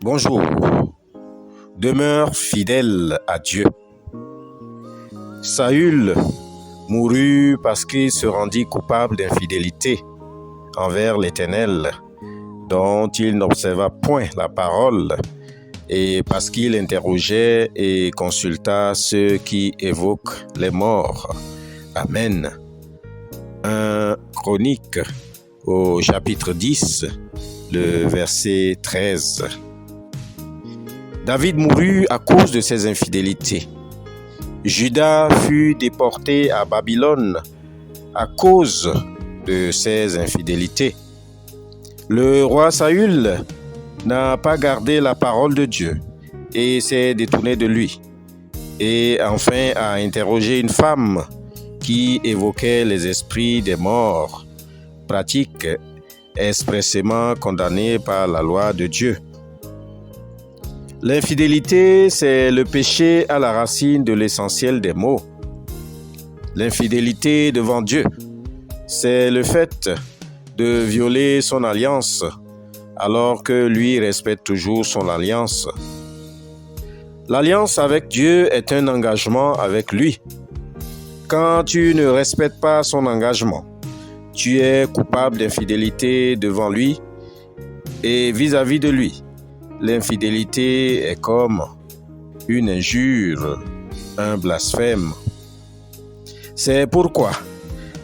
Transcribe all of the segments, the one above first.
Bonjour. Demeure fidèle à Dieu. Saül mourut parce qu'il se rendit coupable d'infidélité envers l'Éternel, dont il n'observa point la parole, et parce qu'il interrogeait et consulta ceux qui évoquent les morts. Amen. 1 Chroniques au chapitre 10, le verset 13. David mourut à cause de ses infidélités. Juda fut déporté à Babylone à cause de ses infidélités. Le roi Saül n'a pas gardé la parole de Dieu et s'est détourné de lui, et enfin a interrogé une femme qui évoquait les esprits des morts, pratique expressément condamnée par la loi de Dieu. L'infidélité, c'est le péché à la racine de l'essentiel des maux. L'infidélité devant Dieu, c'est le fait de violer son alliance alors que lui respecte toujours son alliance. L'alliance avec Dieu est un engagement avec lui. Quand tu ne respectes pas son engagement, tu es coupable d'infidélité devant lui et vis-à-vis de lui. L'infidélité est comme une injure, un blasphème. C'est pourquoi,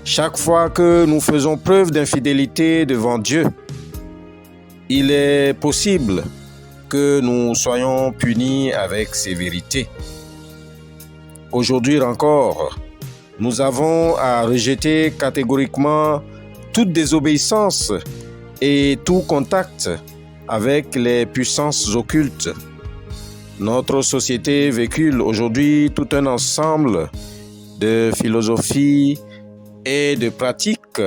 chaque fois que nous faisons preuve d'infidélité devant Dieu, il est possible que nous soyons punis avec sévérité. Aujourd'hui encore, nous avons à rejeter catégoriquement toute désobéissance et tout contact avec les puissances occultes. Notre société véhicule aujourd'hui tout un ensemble de philosophies et de pratiques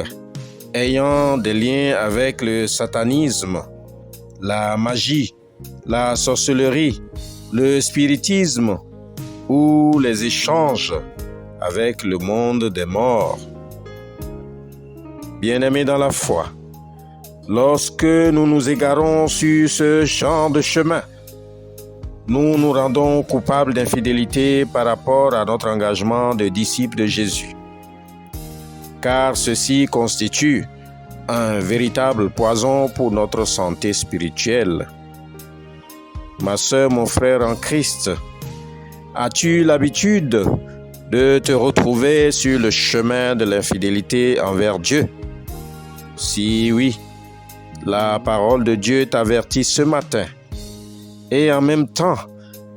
ayant des liens avec le satanisme, la magie, la sorcellerie, le spiritisme ou les échanges avec le monde des morts. Bien-aimés dans la foi, lorsque nous nous égarons sur ce genre de chemin, nous nous rendons coupables d'infidélité par rapport à notre engagement de disciples de Jésus. Car ceci constitue un véritable poison pour notre santé spirituelle. Ma sœur, mon frère en Christ, as-tu l'habitude de te retrouver sur le chemin de l'infidélité envers Dieu? Si oui, la parole de Dieu t'avertit ce matin et en même temps,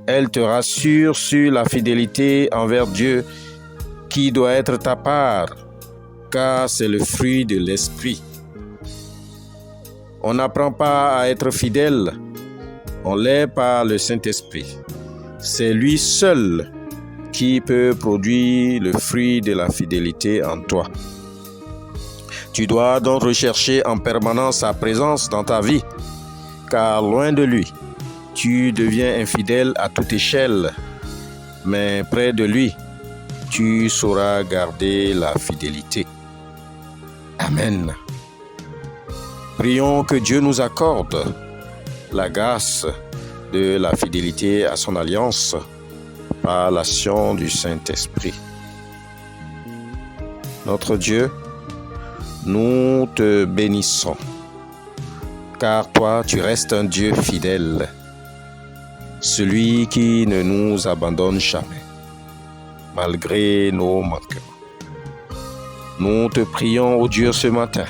elle te rassure sur la fidélité envers Dieu qui doit être ta part, car c'est le fruit de l'esprit. On n'apprend pas à être fidèle, on l'est par le Saint-Esprit. C'est lui seul qui peut produire le fruit de la fidélité en toi. Tu dois donc rechercher en permanence sa présence dans ta vie, car loin de lui, tu deviens infidèle à toute échelle, mais près de lui, tu sauras garder la fidélité. Amen. Prions que Dieu nous accorde la grâce de la fidélité à son alliance par l'action du Saint-Esprit. Notre Dieu, nous te bénissons, car toi, tu restes un Dieu fidèle, celui qui ne nous abandonne jamais, malgré nos manquements. Nous te prions, ô Dieu, ce matin,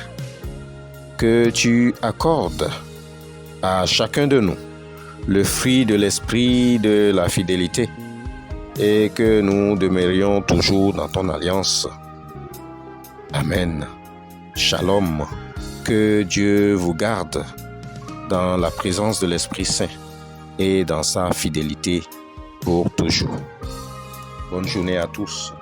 que tu accordes à chacun de nous le fruit de l'esprit de la fidélité et que nous demeurions toujours dans ton alliance. Amen. Shalom. Que Dieu vous garde dans la présence de l'Esprit Saint et dans sa fidélité pour toujours. Bonne journée à tous.